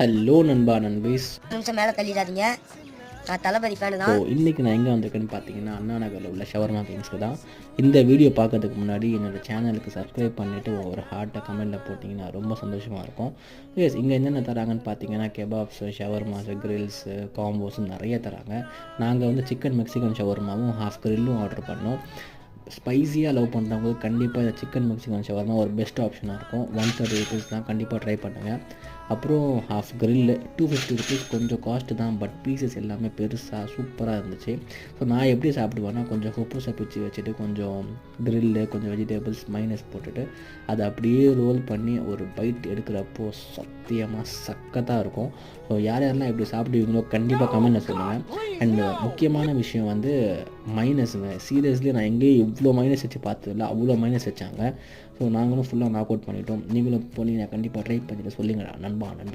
Hello நண்பா நண்பீஸ். நிமிஷம் மேலே தள்ளிடாதீங்க, நான் தளபதி ஃபேனு ஸோ தான். இன்றைக்கி நான் எங்கே வந்திருக்கேன்னு பார்த்தீங்கன்னா, அண்ணா நகரில் உள்ள ஷவர்மா கிங்ஸ்க்கு தான். இந்த வீடியோ பார்க்கறதுக்கு முன்னாடி என்னோடய சேனலுக்கு சப்ஸ்கிரைப் பண்ணிவிட்டு ஒரு ஹார்ட்டை கமெண்ட்டில் போட்டிங்கன்னா ரொம்ப சந்தோஷமாக இருக்கும். எஸ், இங்கே என்னென்ன தராங்கன்னு பார்த்தீங்கன்னா, கெபாப்ஸு, ஷவர்மாஸு, கிரில்ஸு, காம்போஸும் நிறைய தராங்க. நாங்கள் வந்து சிக்கன் மெக்சிகன் ஷவர்மாவும் ஹாஃப் கிரில்லும் ஆர்டர் பண்ணோம். ஸ்பைஸியாக லவ் பண்ணுறவங்களுக்கு கண்டிப்பாக இந்த சிக்கன் மெக்சிகன் ஷவர்மா ஒரு பெஸ்ட் ஆப்ஷனாக இருக்கும். 130 rupees தான், கண்டிப்பாக ட்ரை பண்ணுங்கள். அப்புறம் ஹாஃப் கிரில்லு 250 rupees, கொஞ்சம் காஸ்ட்டு தான், பட் பீசஸ் எல்லாமே பெருசாக சூப்பராக இருந்துச்சு. ஸோ நான் எப்படி சாப்பிடுவேன்னா, கொஞ்சம் ஹொப்பூஸை பிச்சு வச்சுட்டு கொஞ்சம் கிரில்லு, கொஞ்சம் வெஜிடபிள்ஸ், மைனஸ் போட்டுட்டு அதை அப்படியே ரோல் பண்ணி ஒரு பைட் எடுக்கிறப்போ சத்தியமாக சக்கத்தாக இருக்கும். ஸோ யார் யாரெல்லாம் எப்படி சாப்பிடுவீங்களோ கண்டிப்பாக கமெண்ட்டில் சொல்லுங்கள். அண்ட் முக்கியமான விஷயம் வந்து மைனஸுங்க. சீரியஸ்லி நான் எங்கேயும் இவ்வளோ மைனஸ் வச்சு பார்த்ததில்ல, அவ்வளோ மைனஸ் வச்சாங்க. ஸோ நாங்களும் ஃபுல்லாக நாக் அவுட் பண்ணிட்டோம். நீங்களும் போனீங்கன்னா கண்டிப்பாக ட்ரை பண்ணிட்டு சொல்லுங்கடா நண்பா நண்பி.